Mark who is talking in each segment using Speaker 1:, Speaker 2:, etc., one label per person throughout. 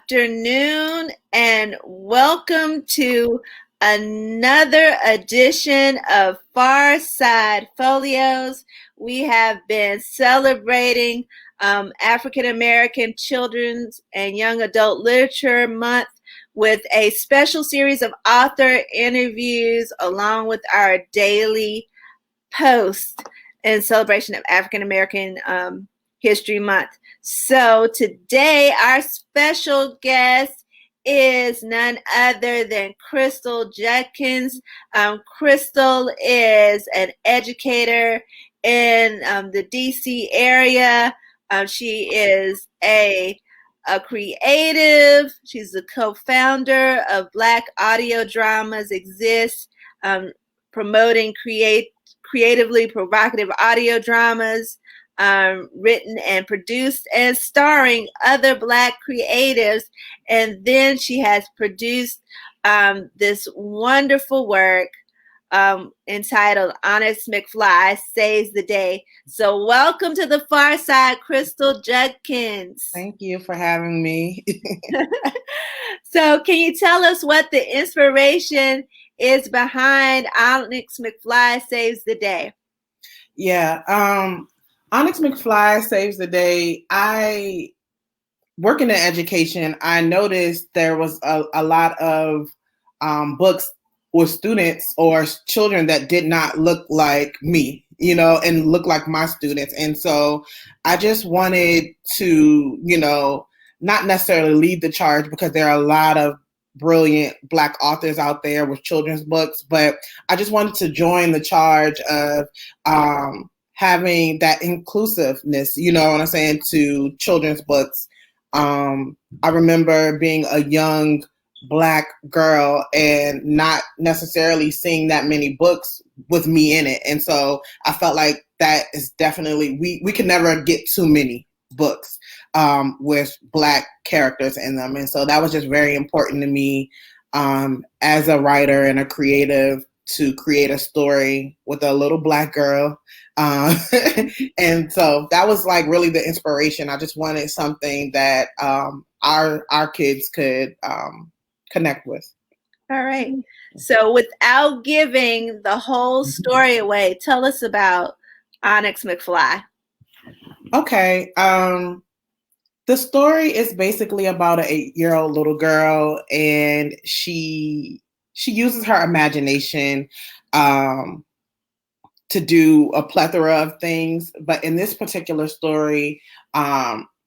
Speaker 1: afternoon, and welcome to another edition of PharSide Folios. We have been celebrating African American Children's and Young Adult Literature Month with a special series of author interviews along with our daily post in celebration of African American History Month. So today our special guest is none other than Crystal Judkins. Crystal is an educator in the DC area. She is a creative. She's the co-founder of Black Audio Dramas Exist, promoting creatively provocative audio dramas, written and produced and starring other Black creatives. And then she has produced this wonderful work entitled Onyx McFly Saves the Day. So welcome to the Far Side, Crystal Judkins.
Speaker 2: Thank you for having me.
Speaker 1: So can you tell us what the inspiration is behind Onyx McFly Saves the Day?
Speaker 2: Yeah, Onyx McFly Saves the Day. I work in education. I noticed there was a lot of books with students or children that did not look like me, and look like my students. And so I just wanted to, not necessarily lead the charge, because there are a lot of brilliant Black authors out there with children's books, but I just wanted to join the charge of having that inclusiveness, what I'm saying, to children's books. I remember being a young Black girl and not necessarily seeing that many books with me in it. And so I felt like that is definitely, we can never get too many books with Black characters in them. And so that was just very important to me as a writer and a creative, to create a story with a little Black girl. And so that was like really the inspiration. I just wanted something that our kids could connect with.
Speaker 1: All right. So without giving the whole story away, tell us about Onyx McFly.
Speaker 2: Okay. The story is basically about an 8-year-old little girl, and she uses her imagination to do a plethora of things. But in this particular story,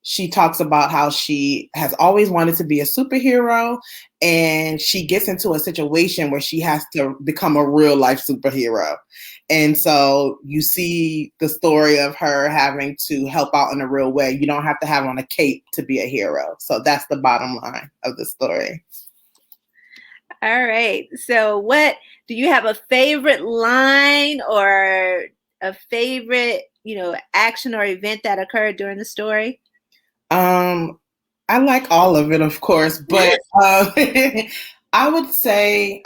Speaker 2: she talks about how she has always wanted to be a superhero, and she gets into a situation where she has to become a real life superhero. And so you see the story of her having to help out in a real way. You don't have to have on a cape to be a hero. So that's the bottom line of the story.
Speaker 1: All right. So what, do you have a favorite line or a favorite, action or event that occurred during the story?
Speaker 2: I like all of it, of course, but I would say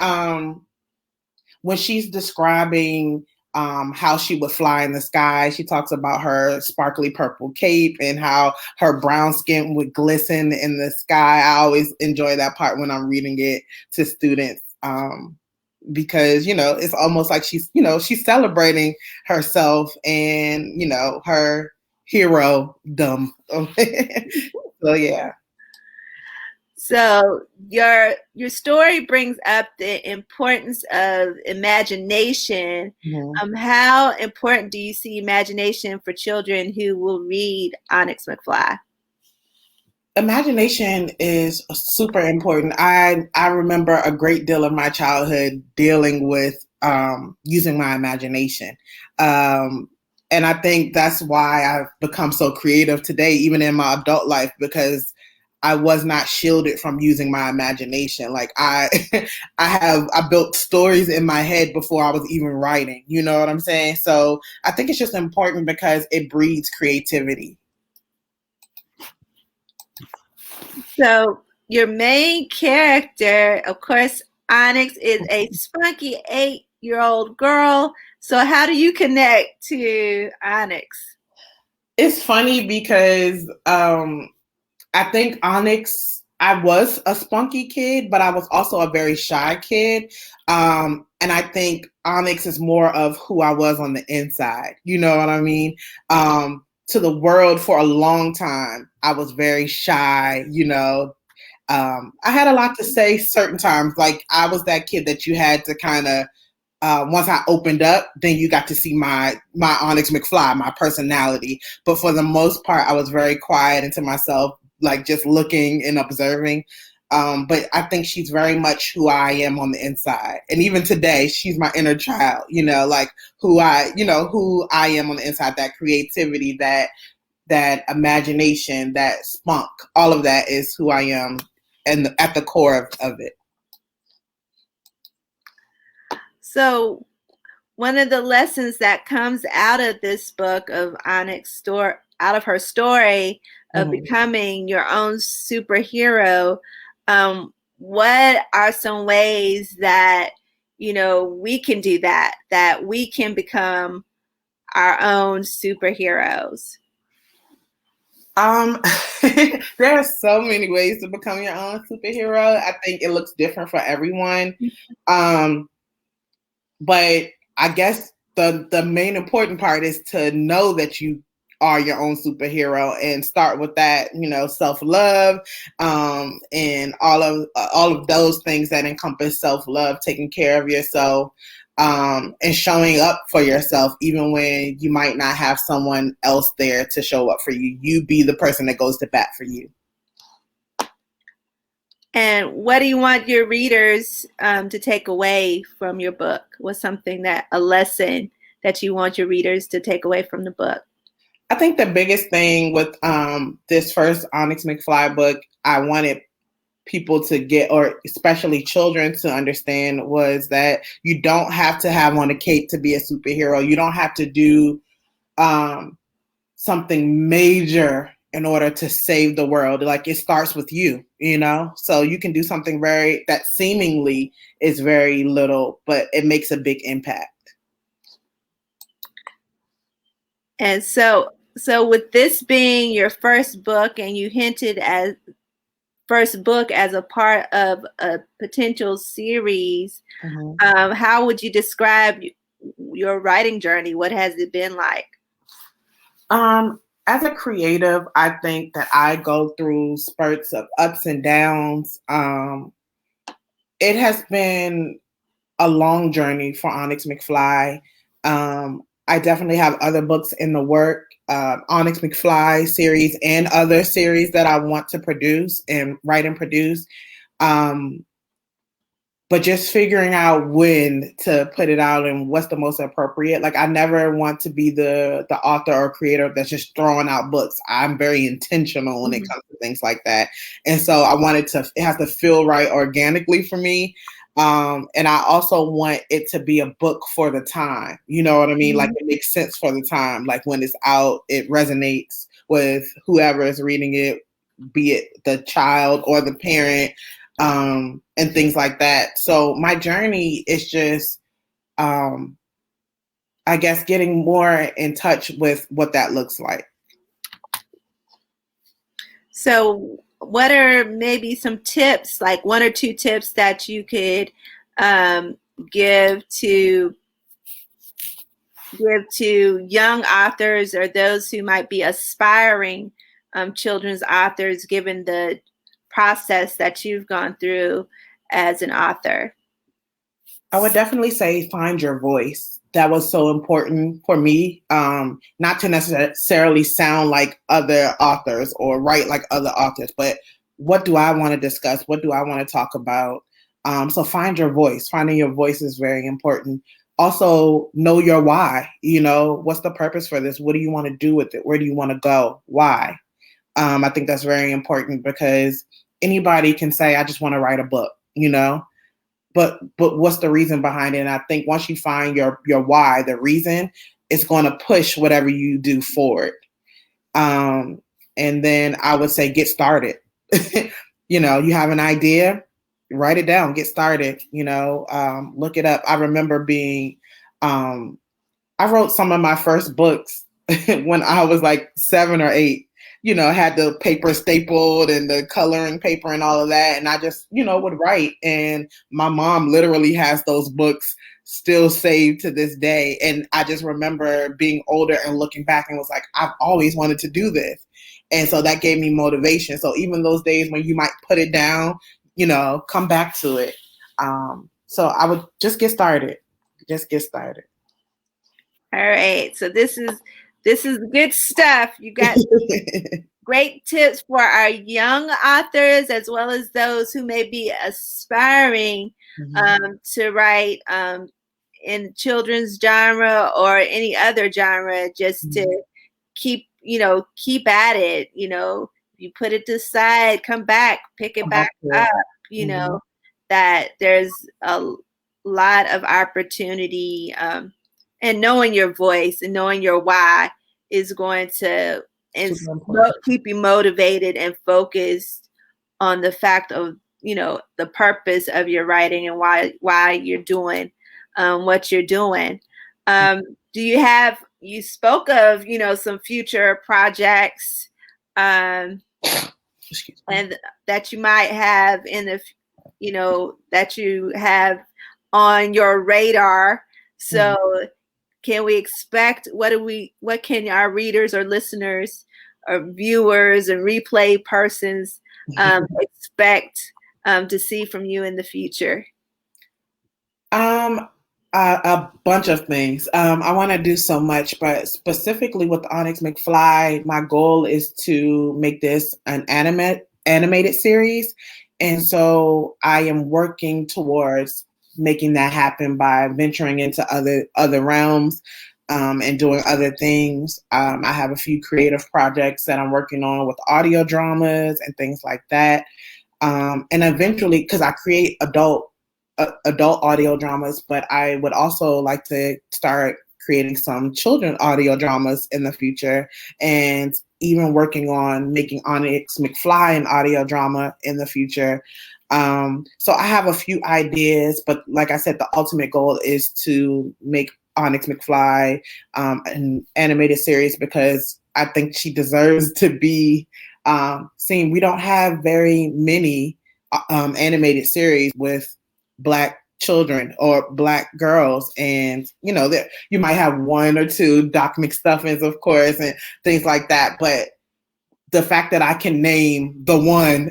Speaker 2: when she's describing how she would fly in the sky, she talks about her sparkly purple cape and how her brown skin would glisten in the sky. I always enjoy that part when I'm reading it to students because, it's almost like she's celebrating herself and, her hero-dom. So yeah.
Speaker 1: So your story brings up the importance of imagination.
Speaker 2: Mm-hmm.
Speaker 1: How important do you see imagination for children who will read Onyx McFly?
Speaker 2: Imagination is super important. I remember a great deal of my childhood dealing with using my imagination. And I think that's why I've become so creative today, even in my adult life, because I was not shielded from using my imagination. Like I built stories in my head before I was even writing. You know what I'm saying? So I think it's just important because it breeds creativity.
Speaker 1: So your main character, of course, Onyx, is a spunky 8-year-old girl. So how do you connect to Onyx?
Speaker 2: It's funny because I think Onyx I was a spunky kid, but I was also a very shy kid. And I think Onyx is more of who I was on the inside. You know what I mean? To the world for a long time, I was very shy, you know. I had a lot to say certain times. Like I was that kid that you had to kind of once I opened up, then you got to see my Onyx McFly, my personality. But for the most part, I was very quiet and to myself, like just looking and observing. But I think she's very much who I am on the inside. And even today, she's my inner child, you know, like who I am on the inside, that creativity, that imagination, that spunk, all of that is who I am and at the core of it.
Speaker 1: So one of the lessons that comes out of this book of Onyx story, out of her story of becoming your own superhero, what are some ways that we can do that we can become our own superheroes?
Speaker 2: There are so many ways to become your own superhero. I think it looks different for everyone. But I guess the main important part is to know that you are your own superhero and start with that, you know, self-love, and all of those things that encompass self-love, taking care of yourself, and showing up for yourself, even when you might not have someone else there to show up for you. You be the person that goes to bat for you.
Speaker 1: And what do you want your readers to take away from your book? What's a lesson that you want your readers to take away from the book?
Speaker 2: I think the biggest thing with this first Onyx McFly book, I wanted people to get, or especially children to understand, was that you don't have to have on a cape to be a superhero. You don't have to do something major in order to save the world. Like it starts with you, you know? So you can do something that seemingly is very little, but it makes a big impact.
Speaker 1: And so with this being your first book, and you hinted as first book as a part of a potential series, how would you describe your writing journey? What has it been like?
Speaker 2: As a creative, I think that I go through spurts of ups and downs. It has been a long journey for Onyx McFly. I definitely have other books in the work, Onyx McFly series and other series that I want to produce and write and produce. But just figuring out when to put it out and what's the most appropriate. Like I never want to be the author or creator that's just throwing out books. I'm very intentional when it comes to things like that. And so I wanted it has to feel right organically for me. And I also want it to be a book for the time. You know what I mean? Like it makes sense for the time. Like when it's out, it resonates with whoever is reading it, be it the child or the parent. And things like that. So my journey is just, I guess, getting more in touch with what that looks like.
Speaker 1: So what are maybe some tips, like one or two tips that you could give to young authors or those who might be aspiring children's authors, given the process that you've gone through as an author?
Speaker 2: I would definitely say find your voice. That was so important for me, not to necessarily sound like other authors or write like other authors, but what do I want to discuss? What do I want to talk about? So find your voice. Finding your voice is very important. Also, know your why. You know, what's the purpose for this? What do you want to do with it? Where do you want to go? Why? I think that's very important because anybody can say, I just want to write a book, you know, but what's the reason behind it? And I think once you find your why, the reason, it's going to push whatever you do forward. And then I would say, get started. You know, you have an idea, write it down, get started, you know, look it up. I remember I wrote some of my first books when I was like 7 or 8. had the paper stapled and the coloring paper and all of that. And I just, would write. And my mom literally has those books still saved to this day. And I just remember being older and looking back and was like, I've always wanted to do this. And so that gave me motivation. So even those days when you might put it down, come back to it. So I would just get started. Just get started.
Speaker 1: All right. So this is good stuff. You got great tips for our young authors as well as those who may be aspiring to write in children's genre or any other genre, just to keep at it. You put it aside, come back, pick it back up, that there's a lot of opportunity, and knowing your voice and knowing your why is going to keep you motivated and focused on the fact of the purpose of your writing and why you're doing what you're doing. You spoke of some future projects and that you might have in the that you have on your radar. So can we expect, what can our readers or listeners or viewers and replay persons expect to see from you in the future?
Speaker 2: A bunch of things. I want to do so much, but specifically with Onyx McFly, my goal is to make this an animated series. And so I am working towards making that happen by venturing into other realms and doing other things. I have a few creative projects that I'm working on with audio dramas and things like that. And eventually, because I create adult audio dramas, but I would also like to start creating some children audio dramas in the future, and even working on making Onyx McFly an audio drama in the future. So I have a few ideas, but like I said, the ultimate goal is to make Onyx McFly an animated series, because I think she deserves to be seen. We don't have very many animated series with Black children or Black girls, and that you might have one or two Doc McStuffins, of course, and things like that, but the fact that I can name the one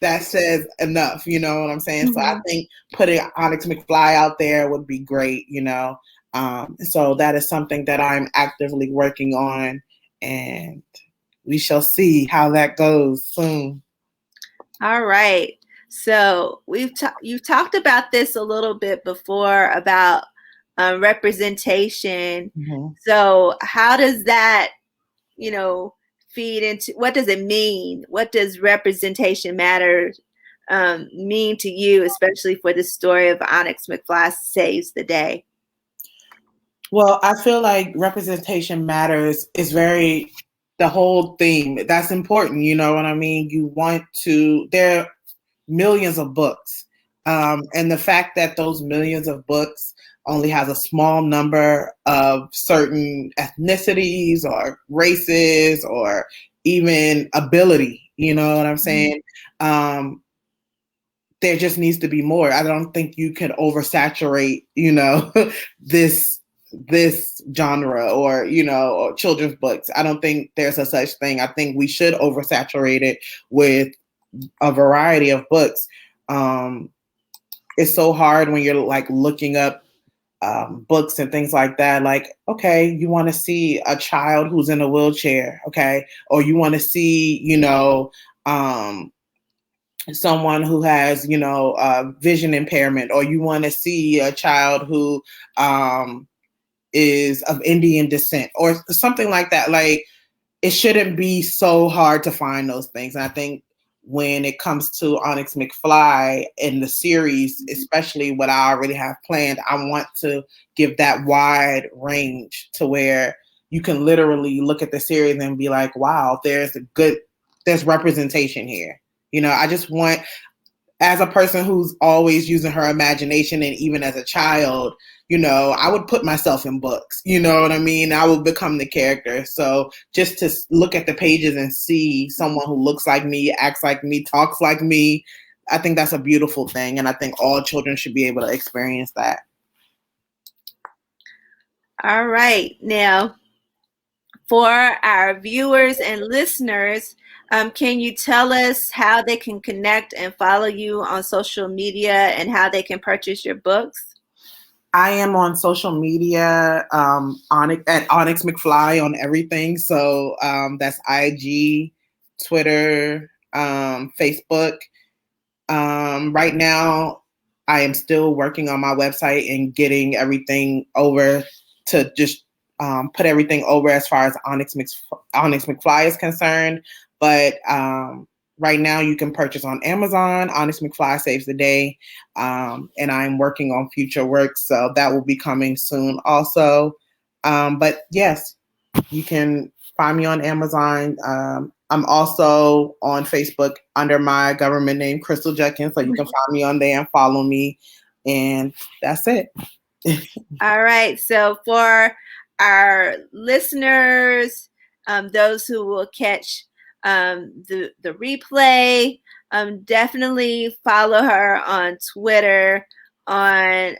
Speaker 2: that says enough, you know what I'm saying? So I think putting Onyx McFly out there would be great, so that is something that I'm actively working on, and we shall see how that goes soon.
Speaker 1: All right. So you've talked about this a little bit before about representation. So how does that, feed into, what does it mean? What does representation matter mean to you, especially for the story of Onyx McFly Saves the Day?
Speaker 2: Well, I feel like representation matters is the whole theme. That's important. You know what I mean? There are millions of books. And the fact that those millions of books only has a small number of certain ethnicities or races or even ability, you know what I'm saying? There just needs to be more. I don't think you can oversaturate, this genre or or children's books. I don't think there's a such thing. I think we should oversaturate it with a variety of books. It's so hard when you're like looking up books and things like that. Like, okay, you want to see a child who's in a wheelchair, okay, or you want to see someone who has vision impairment, or you want to see a child who is of Indian descent or something like that. Like, it shouldn't be so hard to find those things. And I think when it comes to Onyx McFly in the series, especially what I already have planned, I want to give that wide range to where you can literally look at the series and be like, wow, there's representation here. I just want, as a person who's always using her imagination, and even as a child, I would put myself in books. You know what I mean? I would become the character. So just to look at the pages and see someone who looks like me, acts like me, talks like me, I think that's a beautiful thing. And I think all children should be able to experience that.
Speaker 1: All right. Now, for our viewers and listeners, can you tell us how they can connect and follow you on social media and how they can purchase your books?
Speaker 2: I am on social media at Onyx McFly on everything. So that's IG, Twitter, Facebook. Right now, I am still working on my website and getting everything over to just put everything over as far as Onyx McFly is concerned. But right now, you can purchase on Amazon. Onyx McFly Saves the Day. And I'm working on future work, so that will be coming soon also. But yes, you can find me on Amazon. I'm also on Facebook under my government name, Crystal Judkins, so you can find me on there and follow me. And that's it.
Speaker 1: All right. So for our listeners, those who will catch the replay, definitely follow her on Twitter, on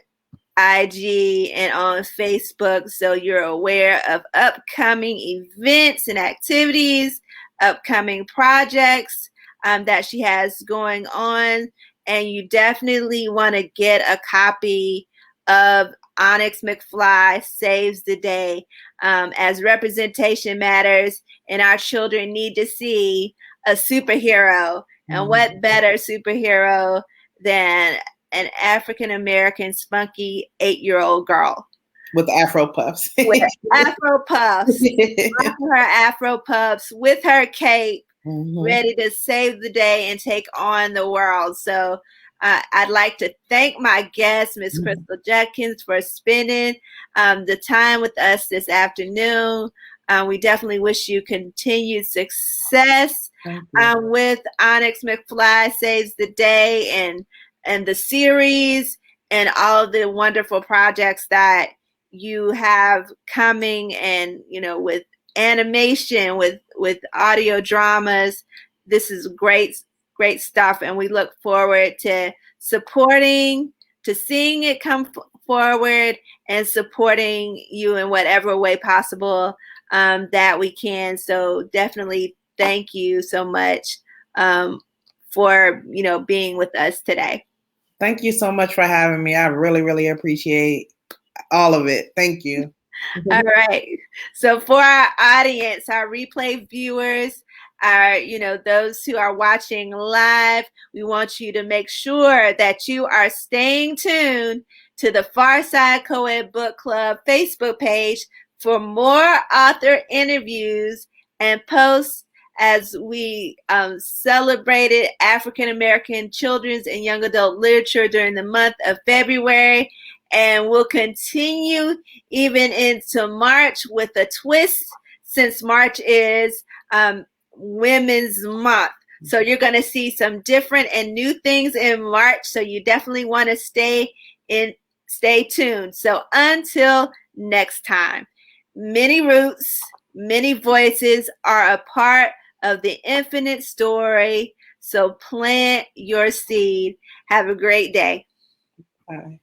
Speaker 1: IG, and on Facebook, so you're aware of upcoming events and activities, upcoming projects that she has going on. And you definitely want to get a copy of Onyx McFly Saves the Day, as representation matters, and our children need to see a superhero. And what better superhero than an African-American spunky 8-year-old girl
Speaker 2: with Afro puffs.
Speaker 1: With Afro puffs. Her Afro puffs with her cape, ready to save the day and take on the world. So I'd like to thank my guest, Miss Crystal Jenkins, for spending the time with us this afternoon. We definitely wish you continued success with Onyx McFly Saves the Day and the series and all the wonderful projects that you have coming, and with animation, with audio dramas. This is great stuff, and we look forward to supporting, to seeing it come forward, and supporting you in whatever way possible that we can. So definitely thank you so much for being with us today.
Speaker 2: Thank you so much for having me. I really, really appreciate all of it. Thank you.
Speaker 1: All right. So for our audience, our replay viewers, our, those who are watching live, we want you to make sure that you are staying tuned to the PharSide Co-Ed Book Club Facebook page for more author interviews and posts as we celebrated African American children's and young adult literature during the month of February. And we'll continue even into March with a twist, since March is Women's Month. So you're going to see some different and new things in March. So you definitely want to stay tuned. So until next time, many roots, many voices are a part of the infinite story. So plant your seed. Have a great day.
Speaker 2: Bye.